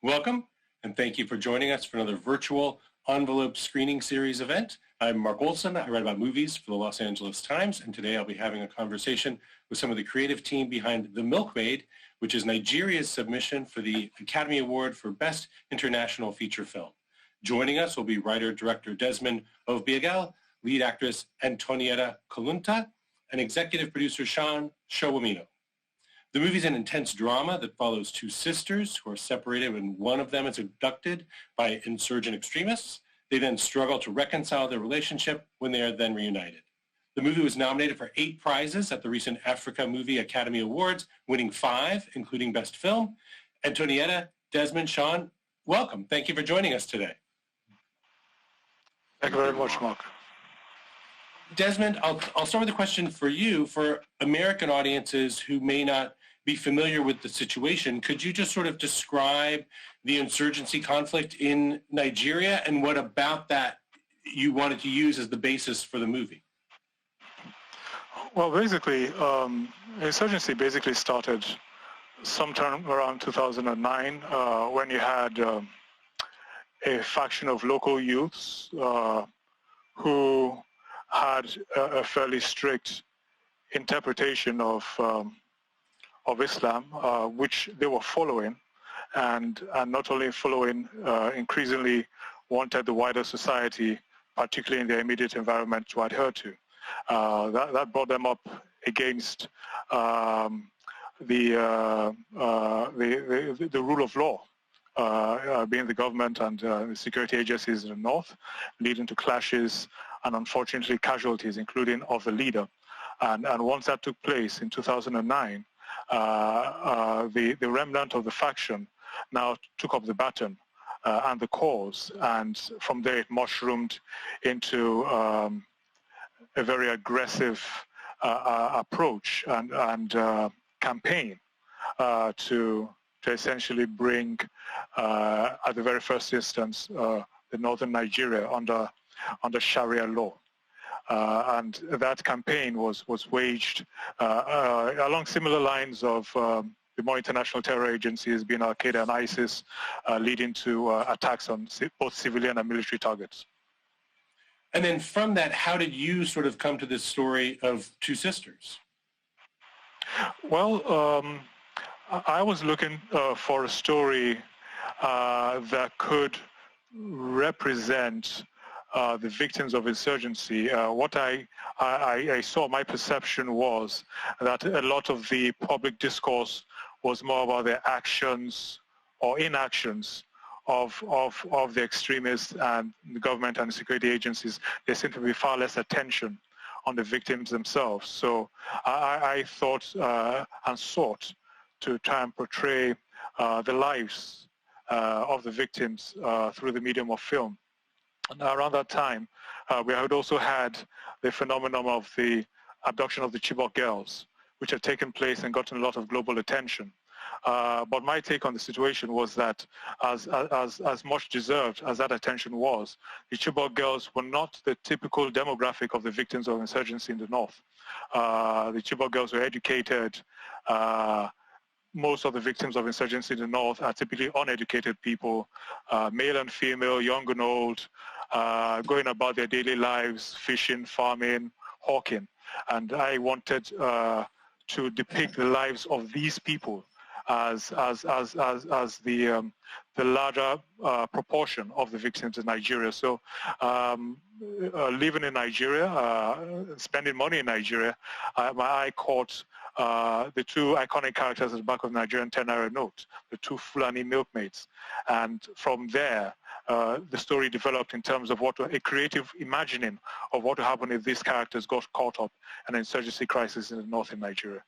Welcome, and thank you for joining us for another virtual envelope screening series event. I'm Mark Olson. I write about movies for the Los Angeles Times, and today I'll be having a conversation with some of the creative team behind The Milkmaid, which is Nigeria's submission for the Academy Award for Best International Feature Film. Joining us will be writer-director Desmond Ovbiegal, lead actress Antonietta Kolunta, and executive producer Sean Showamino. The movie is an intense drama that follows two sisters who are separated when one of them is abducted by insurgent extremists. They then struggle to reconcile their relationship when they are then reunited. The movie was nominated for 8 prizes at the recent Africa Movie Academy Awards, winning 5, including Best Film. Antonietta, Desmond, Sean, welcome. Thank you for joining us today. Thank you very much, Mark. Desmond, I'll start with a question for you. For American audiences who may not be familiar with the situation, could you just sort of describe the insurgency conflict in Nigeria and what about that you wanted to use as the basis for the movie? Well, basically, insurgency basically started sometime around 2009 when you had a faction of local youths who had a fairly strict interpretation of Islam, which they were following, and not only following, increasingly wanted the wider society, particularly in their immediate environment, to adhere to. That brought them up against the rule of law, being the government and the security agencies in the north, leading to clashes and unfortunately casualties, including of the leader. And once that took place in 2009, the remnant of the faction now took up the baton and the cause, and from there it mushroomed into a very aggressive approach and campaign to essentially bring, at the very first instance, the northern Nigeria under Sharia law. And that campaign was waged along similar lines of the more international terror agencies, being Al-Qaeda and ISIS, leading to attacks on both civilian and military targets. And then from that, how did you sort of come to this story of two sisters? Well, I was looking for a story that could represent the victims of insurgency. What I saw, my perception was that a lot of the public discourse was more about the actions or inactions of the extremists and the government and the security agencies. There seemed to be far less attention on the victims themselves. So I thought and sought to try and portray the lives of the victims through the medium of film. And around that time, we had also had the phenomenon of the abduction of the Chibok girls, which had taken place and gotten a lot of global attention. But my take on the situation was that as much deserved as that attention was, the Chibok girls were not the typical demographic of the victims of insurgency in the north. The Chibok girls were educated. Most of the victims of insurgency in the north are typically uneducated people, male and female, young and old, going about their daily lives, fishing, farming, hawking. And I wanted to depict the lives of these people as the larger proportion of the victims in Nigeria. So living in Nigeria, spending money in Nigeria, my eye caught the two iconic characters at the back of the Nigerian 10-naira note, the two Fulani milkmaids. And from there, the story developed in terms of a creative imagining of what would happen if these characters got caught up in an insurgency crisis in the north in Nigeria.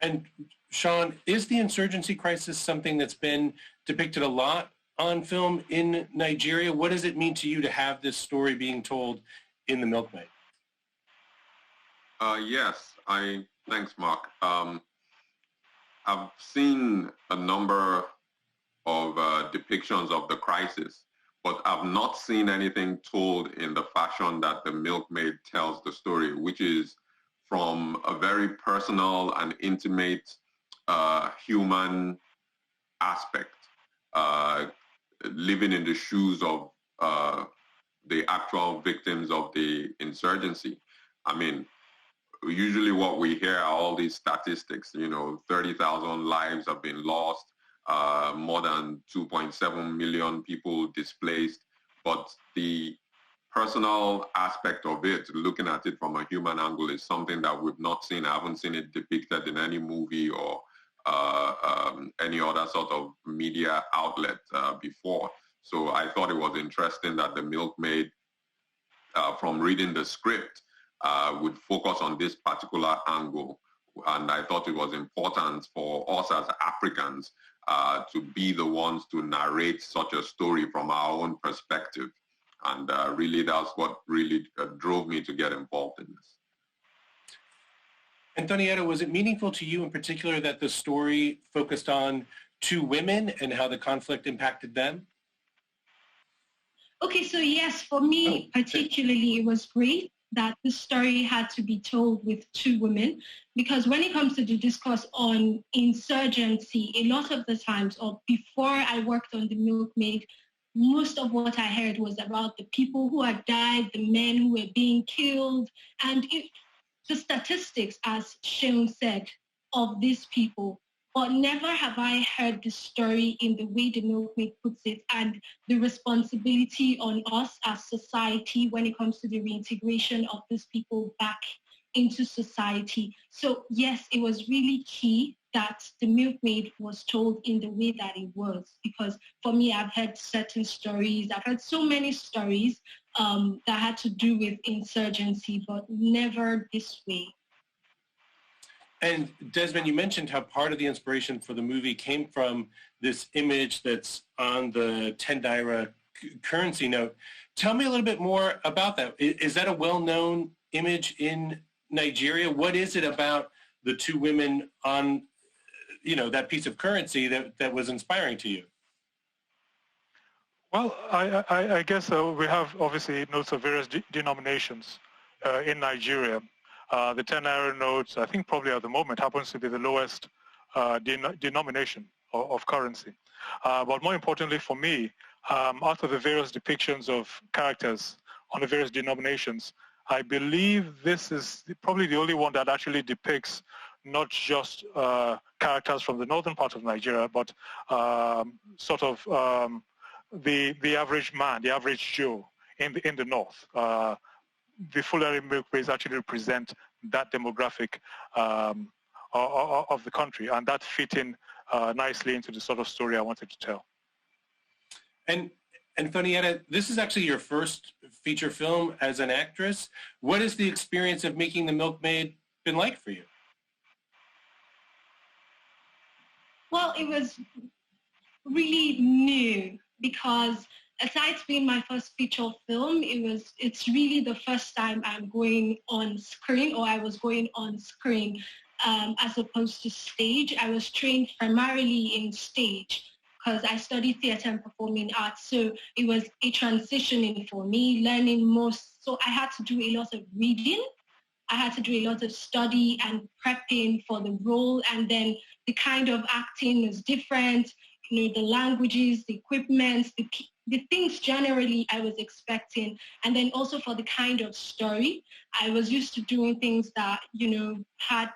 And Sean, is the insurgency crisis something that's been depicted a lot on film in Nigeria? What does it mean to you to have this story being told in The Milkmaid? Yes, thanks, Mark. I've seen a number of depictions of the crisis, but I've not seen anything told in the fashion that The Milkmaid tells the story, which is from a very personal and intimate human aspect. living in the shoes of the actual victims of the insurgency. I mean, usually what we hear are all these statistics, 30,000 lives have been lost, more than 2.7 million people displaced. But the personal aspect of it, looking at it from a human angle, is something that we've not seen. I haven't seen it depicted in any movie or any other sort of media outlet before. So I thought it was interesting that The Milkmaid, from reading the script, would focus on this particular angle. And I thought it was important for us as Africans to be the ones to narrate such a story from our own perspective. And really, that's what really drove me to get involved in this. Antonietta, was it meaningful to you in particular that the story focused on two women and how the conflict impacted them? Okay, so yes, for me particularly, it was great that the story had to be told with two women, because when it comes to the discourse on insurgency, a lot of the times, or before I worked on The Milkmaid, most of what I heard was about the people who had died, the men who were being killed, and the statistics, as Seun said, of these people. But never have I heard the story in the way The Milkmaid puts it, and the responsibility on us as society when it comes to the reintegration of these people back into society. So yes, it was really key that The Milkmaid was told in the way that it was, because for me, I've heard certain stories, I've heard so many stories that had to do with insurgency, but never this way. And Desmond, you mentioned how part of the inspiration for the movie came from this image that's on the 10 Naira currency note. Tell me a little bit more about that. Is that a well-known image in Nigeria? What is it about the two women on, that piece of currency that was inspiring to you? Well, I guess we have obviously notes of various denominations in Nigeria. The 10 Naira notes, I think probably at the moment, happens to be the lowest denomination of currency. But more importantly for me, out of the various depictions of characters on the various denominations, I believe this is probably the only one that actually depicts not just characters from the northern part of Nigeria, but sort of the average man, the average Joe in the north. The Fulani Milkmaids actually represent that demographic of the country, and that fit in nicely into the sort of story I wanted to tell. And Antonietta, this is actually your first feature film as an actress. What has the experience of making The Milkmaid been like for you? Well, it was really new because aside being my first feature film, it's really the first time I'm going on screen, or I was going on screen as opposed to stage. I was trained primarily in stage because I studied theater and performing arts. So it was a transitioning for me, learning most. So I had to do a lot of reading. I had to do a lot of study and prepping for the role. And then the kind of acting was different. The languages, the equipment, the things generally I was expecting. And then also for the kind of story, I was used to doing things that, had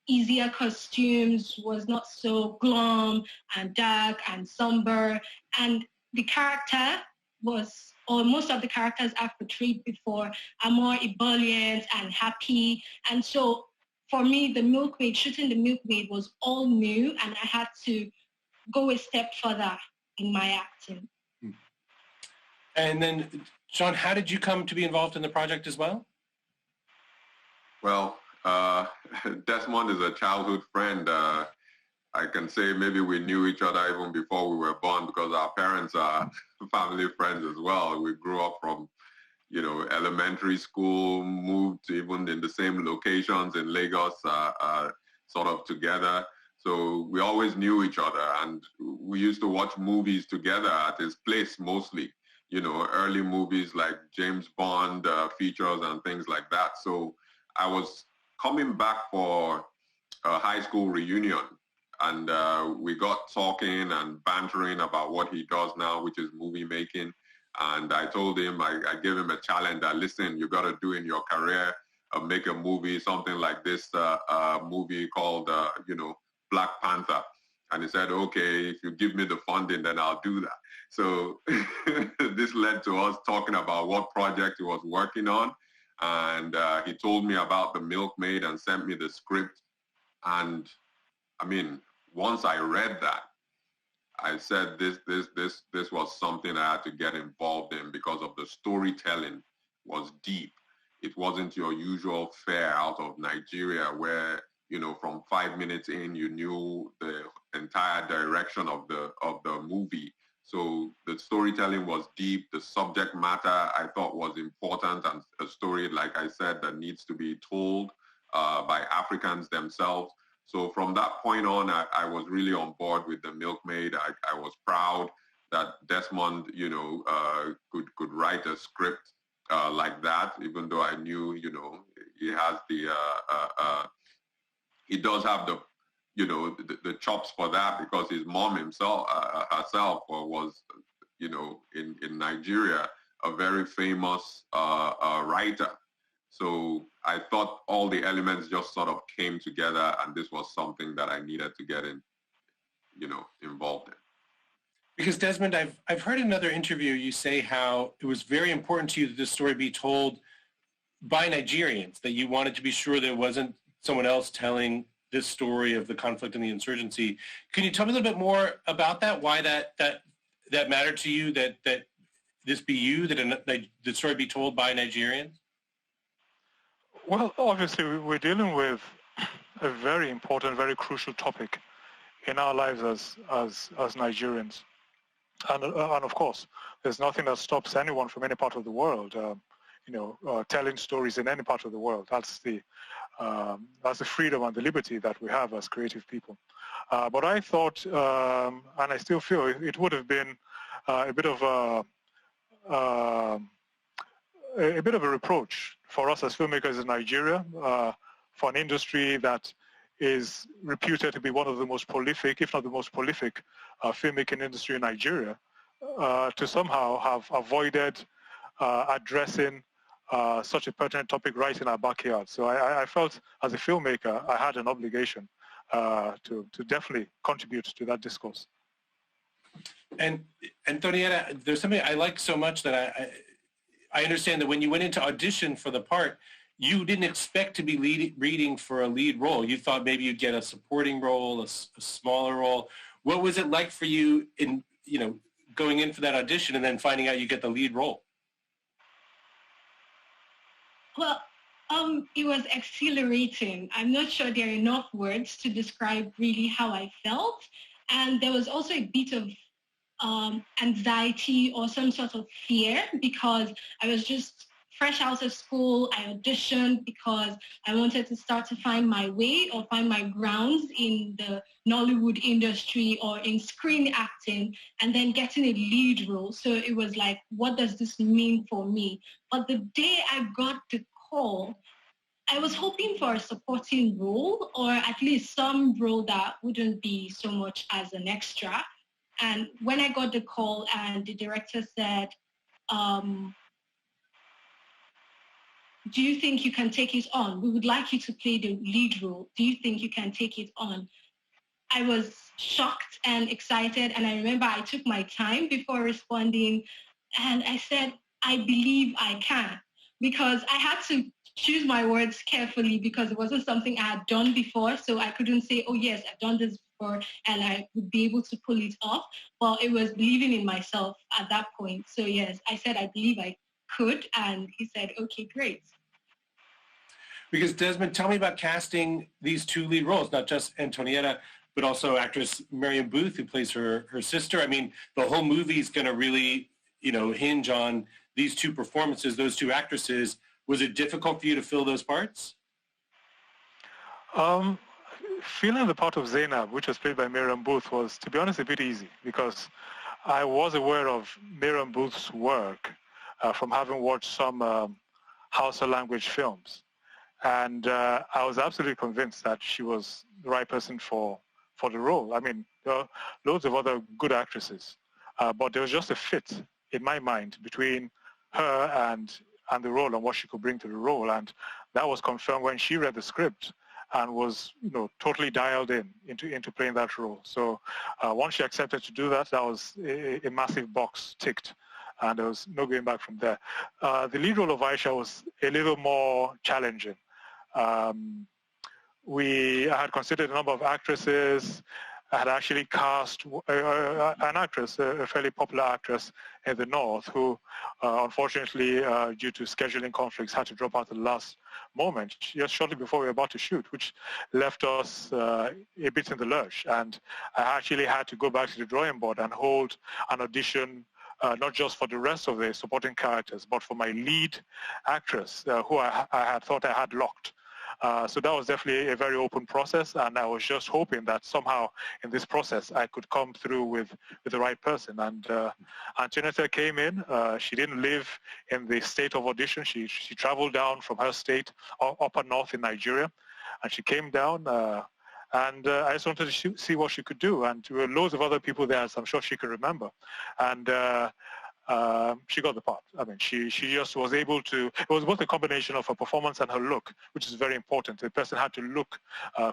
easier costumes, was not so glum and dark and somber. And the character was, or most of the characters I've portrayed before are more ebullient and happy. And so for me, shooting The Milkmaid was all new, and I had to go a step further in my acting. And then, Sean, how did you come to be involved in the project as well? Well, Desmond is a childhood friend. I can say maybe we knew each other even before we were born, because our parents are family friends as well. We grew up from, elementary school, moved even in the same locations in Lagos, sort of together. So we always knew each other, and we used to watch movies together at his place mostly, early movies like James Bond features and things like that. So I was coming back for a high school reunion, And we got talking and bantering about what he does now, which is movie making. And I told him, I gave him a challenge that, listen, you got to do in your career, make a movie, something like this movie called, Black Panther. And he said, okay, if you give me the funding, then I'll do that. So this led to us talking about what project he was working on. And he told me about The Milkmaid and sent me the script. And I mean, once I read that, I said this was something I had to get involved in because of the storytelling was deep. It wasn't your usual fare out of Nigeria where, from 5 minutes in, you knew the entire direction of the movie. So the storytelling was deep. The subject matter I thought was important, and a story, like I said, that needs to be told by Africans themselves. So from that point on, I was really on board with The Milkmaid. I was proud that Desmond, could write a script like that, even though I knew, he has he does have the chops for that because his mom herself was, in Nigeria, a very famous writer. So I thought all the elements just sort of came together, and this was something that I needed to get involved in. Because Desmond, I've heard in another interview you say how it was very important to you that this story be told by Nigerians, that you wanted to be sure there wasn't someone else telling this story of the conflict and the insurgency. Can you tell me a little bit more about that? Why that mattered to you, that this be you, that the story be told by Nigerians? Well, obviously, we're dealing with a very important, very crucial topic in our lives as Nigerians. And of course, there's nothing that stops anyone from any part of the world, telling stories in any part of the world. That's the freedom and the liberty that we have as creative people. But I thought, and I still feel, it would have been a bit of a reproach for us as filmmakers in Nigeria, for an industry that is reputed to be one of the most prolific, if not the most prolific, filmmaking industry in Nigeria, to somehow have avoided addressing such a pertinent topic right in our backyard. So I felt as a filmmaker, I had an obligation to definitely contribute to that discourse. And Antonietta, there's something I like so much that I understand that when you went into audition for the part, you didn't expect to be reading for a lead role. You thought maybe you'd get a supporting role, a smaller role. What was it like for you in, going in for that audition and then finding out you get the lead role? Well, it was exhilarating. I'm not sure there are enough words to describe really how I felt. And there was also a bit of anxiety or some sort of fear because I was just fresh out of school. I auditioned because I wanted to start to find my way or find my grounds in the Nollywood industry or in screen acting, and then getting a lead role. So it was like, what does this mean for me? But the day I got the call, I was hoping for a supporting role or at least some role that wouldn't be so much as an extra. And when I got the call and the director said, do you think you can take it on? We would like you to play the lead role. Do you think you can take it on? I was shocked and excited. And I remember I took my time before responding. And I said, I believe I can. Because I had to choose my words carefully because it wasn't something I had done before. So I couldn't say, oh, yes, I've done this before and I would be able to pull it off. Well, it was believing in myself at that point. So, yes, I said, I believe I could. And he said, okay, great. Because Desmond, tell me about casting these two lead roles, not just Antonietta, but also actress Miriam Booth, who plays her sister. I mean, the whole movie is going to really, hinge on these two performances, those two actresses. Was it difficult for you to fill those parts? Filling the part of Zainab, which was played by Miriam Booth, was, to be honest, a bit easy because I was aware of Miriam Booth's work from having watched some Hausa language films. And I was absolutely convinced that she was the right person for for the role. I mean, there are loads of other good actresses, but there was just a fit in my mind between her and the role and what she could bring to the role, and that was confirmed when she read the script and was, totally dialed into playing that role. So once she accepted to do that, that was a massive box ticked, and there was no going back from there. The lead role of Aisha was a little more challenging. I had considered a number of actresses. I had actually cast an actress, a fairly popular actress in the North, who unfortunately, due to scheduling conflicts, had to drop out at the last moment, just shortly before we were about to shoot, which left us a bit in the lurch. And I actually had to go back to the drawing board and hold an audition, not just for the rest of the supporting characters, but for my lead actress, who I had thought I had locked. So that was definitely a very open process, and I was just hoping that somehow in this process I could come through with the right person. And Antoinette came in. She didn't live in the state of audition. She traveled down from her state upper north in Nigeria, and she came down. And I just wanted to see what she could do. And there were loads of other people there, as I'm sure she could remember. And she got the part. I mean, she just was able to, it was both a combination of her performance and her look, which is very important. The person had to look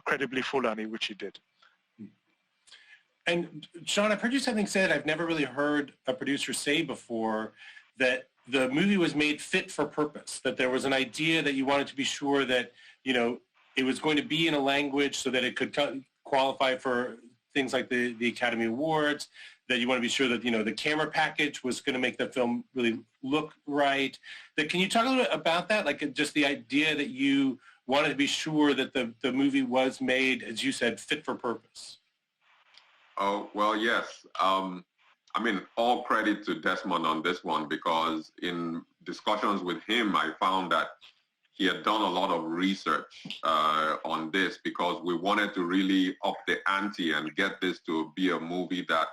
credibly Fulani, which she did. And Sean, I've heard you something said I've never really heard a producer say before, that the movie was made fit for purpose, that there was an idea that you wanted to be sure that, it was going to be in a language so that it could qualify for things like the Academy Awards, that you want to be sure that, the camera package was going to make the film really look right. Can you talk a little bit about that? Like just the idea that you wanted to be sure that the movie was made, as you said, fit for purpose. Oh, well, yes. I mean, all credit to Desmond on this one, because in discussions with him, I found that he had done a lot of research on this, because we wanted to really up the ante and get this to be a movie that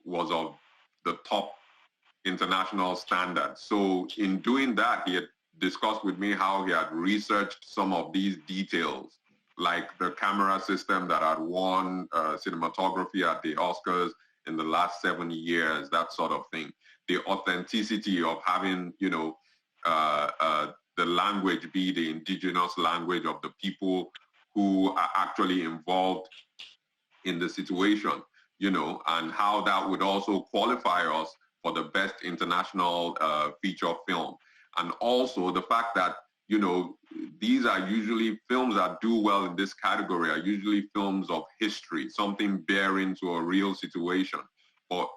was of the top international standard. So in doing that, he had discussed with me how he had researched some of these details, like the camera system that had won cinematography at the Oscars in the last 7 years, that sort of thing. The authenticity of having, the language be the indigenous language of the people who are actually involved in the situation, and how that would also qualify us for the best international feature film. And also the fact that, these are usually films that do well in this category are usually films of history, something bearing to a real situation. But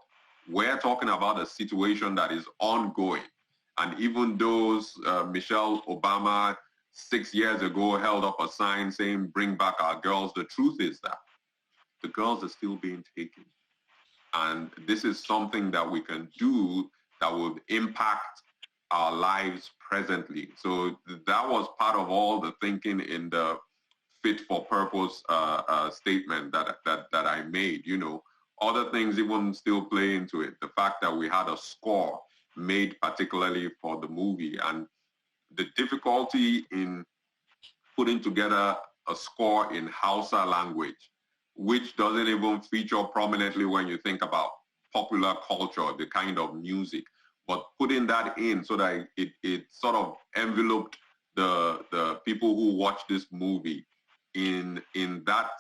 we're talking about a situation that is ongoing. And even those Michelle Obama 6 years ago held up a sign saying, "Bring back our girls," the truth is that the girls are still being taken. And this is something that we can do that will impact our lives presently. So that was part of all the thinking in the fit for purpose statement that I made. Other things even still play into it. The fact that we had a score made particularly for the movie, and the difficulty in putting together a score in Hausa language, which doesn't even feature prominently when you think about popular culture, the kind of music, but putting that in so that it sort of enveloped the people who watch this movie in that,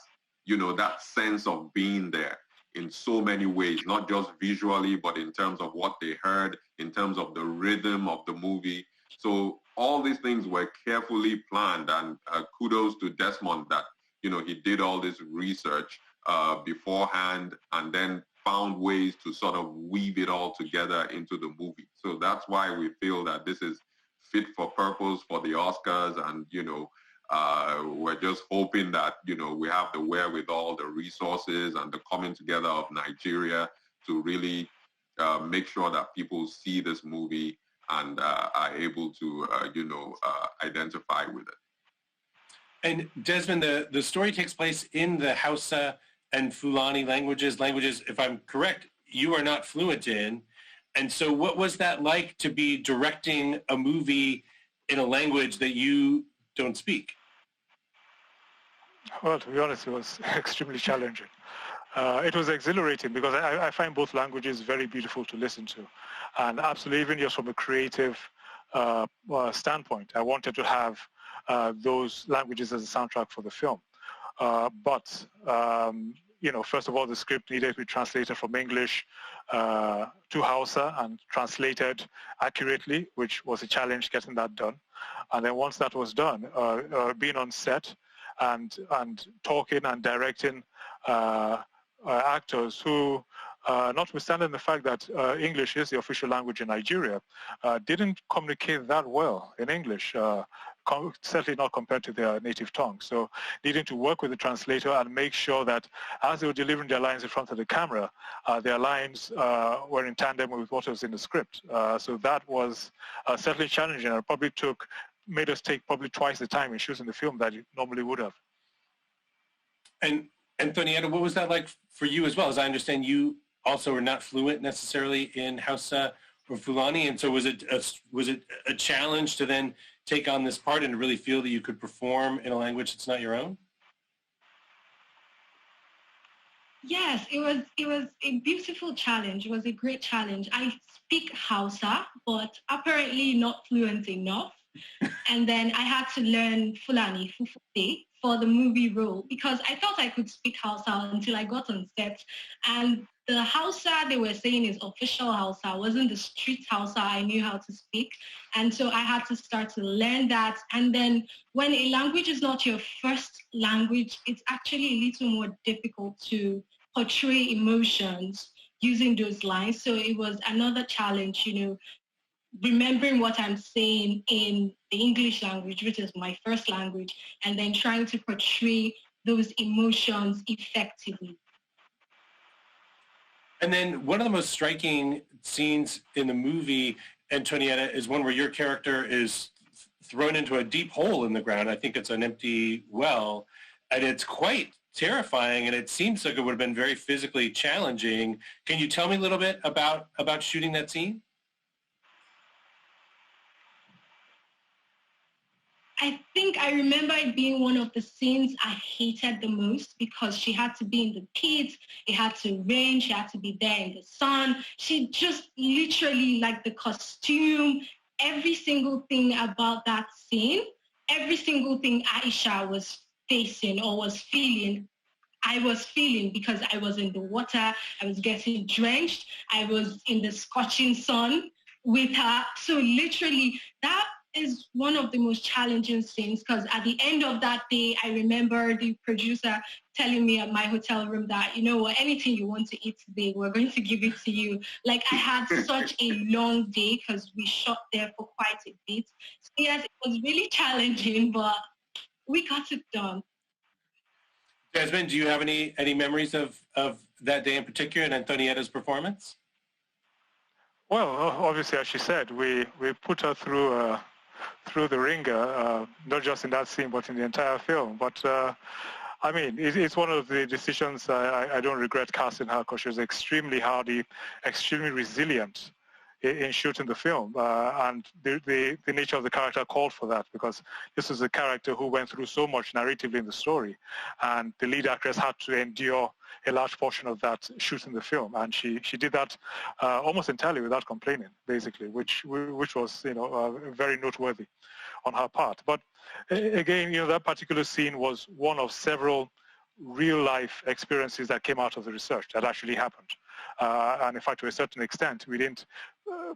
that sense of being there in so many ways, not just visually, but in terms of what they heard, in terms of the rhythm of the movie. So all these things were carefully planned, and kudos to Desmond that, he did all this research beforehand and then found ways to sort of weave it all together into the movie. So that's why we feel that this is fit for purpose for the Oscars, and, we're just hoping that, we have the wherewithal, the resources, and the coming together of Nigeria to really make sure that people see this movie and are able to, identify with it. And Desmond, the story takes place in the Hausa and Fulani languages, if I'm correct, you are not fluent in. And so what was that like to be directing a movie in a language that you don't speak? Well, to be honest, it was extremely challenging. It was exhilarating because I find both languages very beautiful to listen to. And absolutely, even just from a creative standpoint, I wanted to have those languages as a soundtrack for the film. But first of all, the script needed to be translated from English to Hausa and translated accurately, which was a challenge getting that done. And then once that was done, being on set and talking and directing actors who, notwithstanding the fact that English is the official language in Nigeria, didn't communicate that well in English, certainly not compared to their native tongue. So needing to work with the translator and make sure that as they were delivering their lines in front of the camera, their lines were in tandem with what was in the script. So that was certainly challenging, and probably made us take probably twice the time in shooting the film that it normally would have. And Antonietta, what was that like for you as well? As I understand, you also are not fluent necessarily in Hausa or Fulani, and so was it a challenge to then take on this part and to really feel that you could perform in a language that's not your own? Yes, it was a beautiful challenge. It was a great challenge. I speak Hausa, but apparently not fluent enough. And then I had to learn Fulani, Fufude, for the movie role because I thought I could speak Hausa until I got on set. And the Hausa they were saying is official Hausa, wasn't the street Hausa I knew how to speak. And so I had to start to learn that. And then when a language is not your first language, it's actually a little more difficult to portray emotions using those lines. So it was another challenge, remembering what I'm saying in the English language, which is my first language, and then trying to portray those emotions effectively. And then one of the most striking scenes in the movie, Antonietta, is one where your character is thrown into a deep hole in the ground. I think it's an empty well, and it's quite terrifying, and it seems like it would have been very physically challenging. Can you tell me a little bit about shooting that scene? I think I remember it being one of the scenes I hated the most because she had to be in the pit, it had to rain, she had to be there in the sun. She just literally, like the costume, every single thing about that scene, every single thing Aisha was facing or was feeling, I was feeling because I was in the water, I was getting drenched, I was in the scorching sun with her. So literally that is one of the most challenging scenes because at the end of that day, I remember the producer telling me at my hotel room that, anything you want to eat today, we're going to give it to you. Like I had such a long day because we shot there for quite a bit. So yes, it was really challenging, but we got it done. Jasmine, do you have any memories of that day in particular and Antonietta's performance? Well, obviously, as she said, we put her through the ringer, not just in that scene, but in the entire film. But it's one of the decisions I don't regret casting her because she was extremely hardy, extremely resilient in shooting the film. And the nature of the character called for that because this is a character who went through so much narratively in the story. And the lead actress had to endure a large portion of that shooting the film. And she did that almost entirely without complaining, basically, which was, very noteworthy on her part. But again, that particular scene was one of several real-life experiences that came out of the research that actually happened. And in fact, to a certain extent, we didn't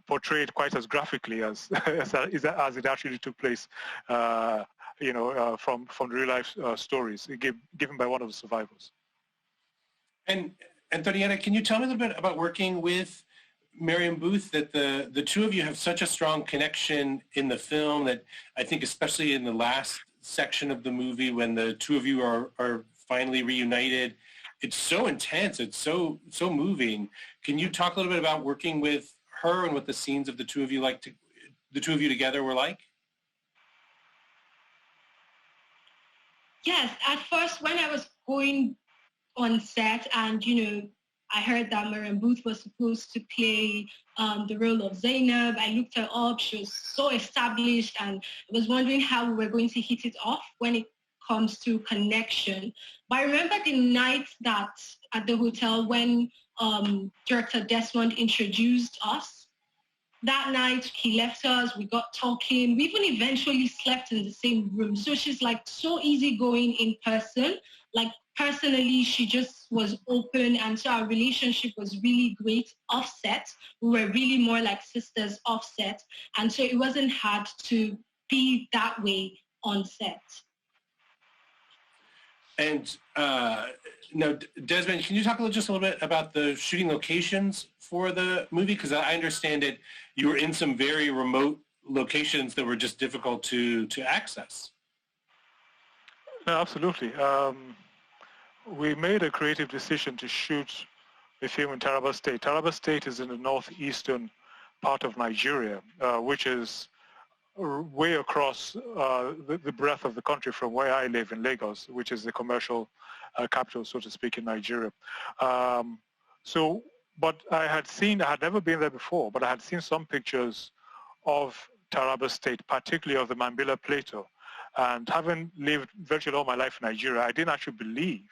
portray it quite as graphically as it actually took place, from the real-life stories given by one of the survivors. And Antonietta, can you tell me a little bit about working with Mariam Booth, that the two of you have such a strong connection in the film that I think especially in the last section of the movie when the two of you are finally reunited, it's so intense, it's so moving. Can you talk a little bit about working with her and what the scenes of the two of you together were like? Yes, at first when I was going on set and, I heard that Mariam Booth was supposed to play the role of Zainab. I looked her up. She was so established and I was wondering how we were going to hit it off when it comes to connection. But I remember the night that at the hotel when Director Desmond introduced us. That night he left us, we got talking, we even eventually slept in the same room. So she's like so easygoing in person. Like personally, she just was open, and so our relationship was really great offset. We were really more like sisters offset, and so it wasn't hard to be that way on set. And now, Desmond, can you talk just a little bit about the shooting locations for the movie? Because I understand it, you were in some very remote locations that were just difficult to access. No, absolutely. We made a creative decision to shoot the film in Taraba State. Taraba State is in the northeastern part of Nigeria, which is way across the breadth of the country from where I live in Lagos, which is the commercial capital, so to speak, in Nigeria. But I had never been there before, but I had seen some pictures of Taraba State, particularly of the Mambilla Plateau. And having lived virtually all my life in Nigeria, I didn't actually believe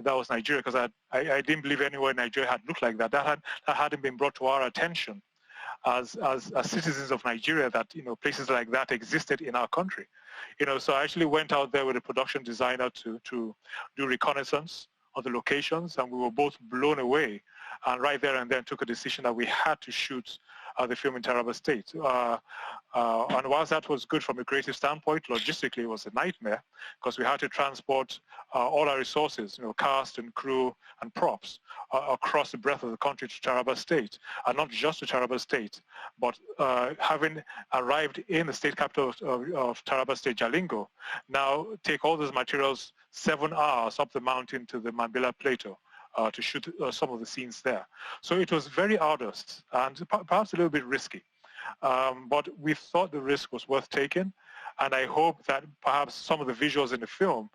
that was Nigeria, because I didn't believe anywhere in Nigeria had looked like that. That hadn't been brought to our attention as citizens of Nigeria, that places like that existed in our country. So I actually went out there with a production designer to do reconnaissance of the locations, and we were both blown away. And right there and then took a decision that we had to shoot the film in Taraba State. And whilst that was good from a creative standpoint, logistically it was a nightmare, because we had to transport all our resources, cast and crew and props across the breadth of the country to Taraba State. And not just to Taraba State, but having arrived in the state capital of Taraba State, Jalingo, now take all those materials 7 hours up the mountain to the Mambilla Plateau. To shoot some of the scenes there. So it was very arduous and perhaps a little bit risky. But we thought the risk was worth taking, and I hope that perhaps some of the visuals in the film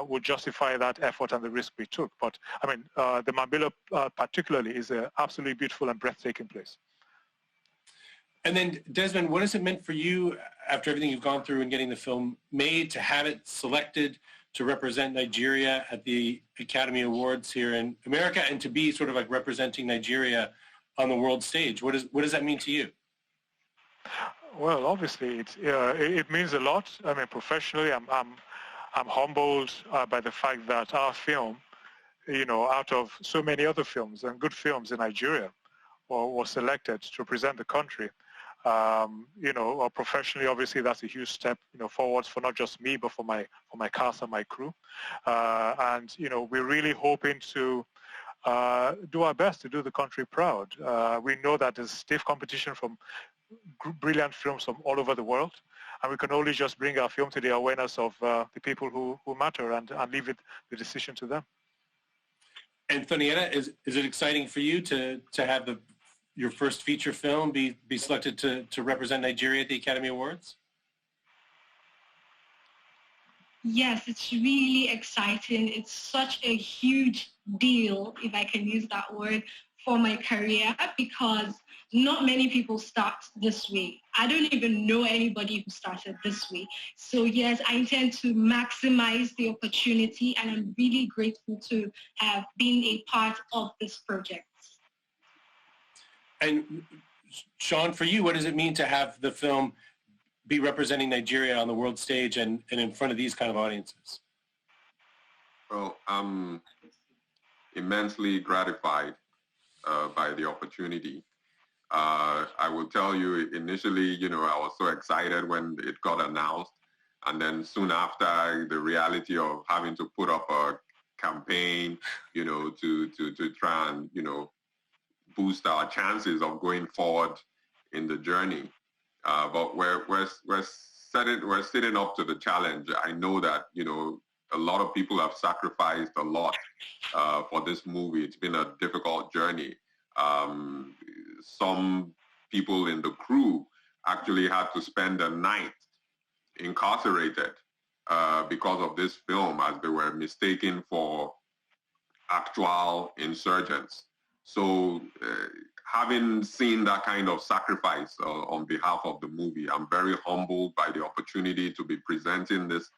would justify that effort and the risk we took. But I mean, the Mambilla particularly is an absolutely beautiful and breathtaking place. And then, Desmond, what has it meant for you, after everything you've gone through in getting the film made, to have it selected to represent Nigeria at the Academy Awards here in America, and to be sort of like representing Nigeria on the world stage? What does that mean to you? Well, obviously, it means a lot. I mean, professionally, I'm humbled by the fact that our film, out of so many other films and good films in Nigeria, was selected to represent the country. Professionally, obviously, that's a huge step, forwards for not just me, but for my cast and my crew. And we're really hoping to do our best to do the country proud. We know that there's stiff competition from brilliant films from all over the world, and we can only just bring our film to the awareness of the people who matter, and leave the decision to them. And Thonietta, is it exciting for you to have your first feature film be selected to represent Nigeria at the Academy Awards? Yes, it's really exciting. It's such a huge deal, if I can use that word, for my career, because not many people start this way. I don't even know anybody who started this way. So yes, I intend to maximize the opportunity, and I'm really grateful to have been a part of this project. And Sean, for you, what does it mean to have the film be representing Nigeria on the world stage and in front of these kind of audiences? Well, I'm immensely gratified by the opportunity. I will tell you, initially, I was so excited when it got announced. And then soon after, the reality of having to put up a campaign, to try and, boost our chances of going forward in the journey. But we're sitting up to the challenge. I know that, a lot of people have sacrificed a lot for this movie. It's been a difficult journey. Some people in the crew actually had to spend a night incarcerated because of this film, as they were mistaken for actual insurgents. So having seen that kind of sacrifice on behalf of the movie, I'm very humbled by the opportunity to be presenting this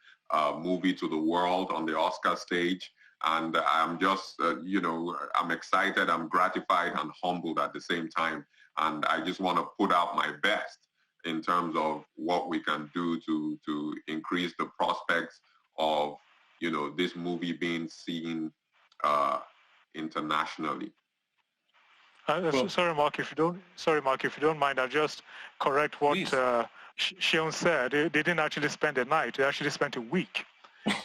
movie to the world on the Oscar stage. And I'm just, I'm excited, I'm gratified and humbled at the same time. And I just want to put out my best in terms of what we can do to increase the prospects of, this movie being seen internationally. Sorry, Mark, if you don't mind, I'll just correct what Sean said. They didn't actually spend a night. They actually spent a week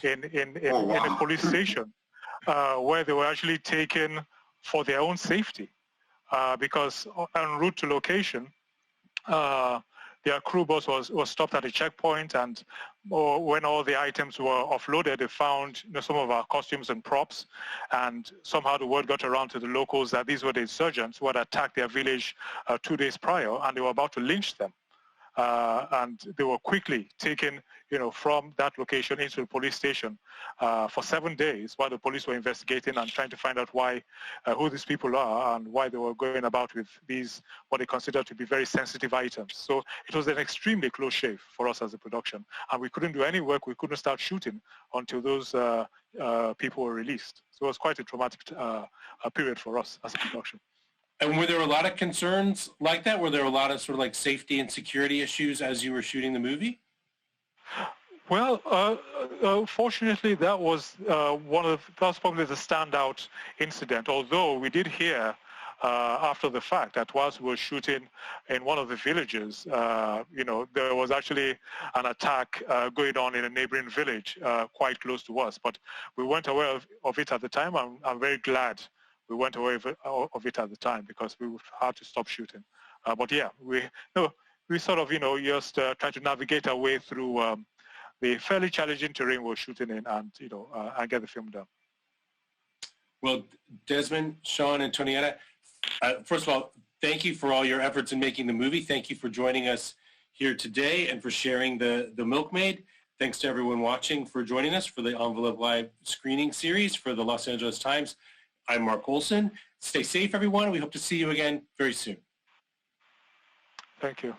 in a police station where they were actually taken for their own safety because en route to location, their crew bus was stopped at a checkpoint, and when all the items were offloaded, they found some of our costumes and props, and somehow the word got around to the locals that these were the insurgents who had attacked their village 2 days prior, and they were about to lynch them. And they were quickly taken, from that location into the police station for 7 days while the police were investigating and trying to find out who these people are and why they were going about with these, what they consider to be very sensitive items. So it was an extremely close shave for us as a production. And we couldn't do any work, we couldn't start shooting until those people were released. So it was quite a traumatic period for us as a production. And were there a lot of concerns like that? Were there a lot of sort of like safety and security issues as you were shooting the movie? Well, fortunately, that was probably the standout incident. Although we did hear after the fact that whilst we were shooting in one of the villages, there was actually an attack going on in a neighboring village quite close to us. But we weren't aware of it at the time. I'm very glad we went away of it at the time because we had to stop shooting. But yeah, we sort of, just try to navigate our way through the fairly challenging terrain we're shooting in and, and get the film done. Well, Desmond, Sean, and Tonietta, first of all, thank you for all your efforts in making the movie. Thank you for joining us here today and for sharing the Milkmaid. Thanks to everyone watching for joining us for the Envelope Live screening series for the Los Angeles Times. I'm Mark Olson. Stay safe, everyone. We hope to see you again very soon. Thank you.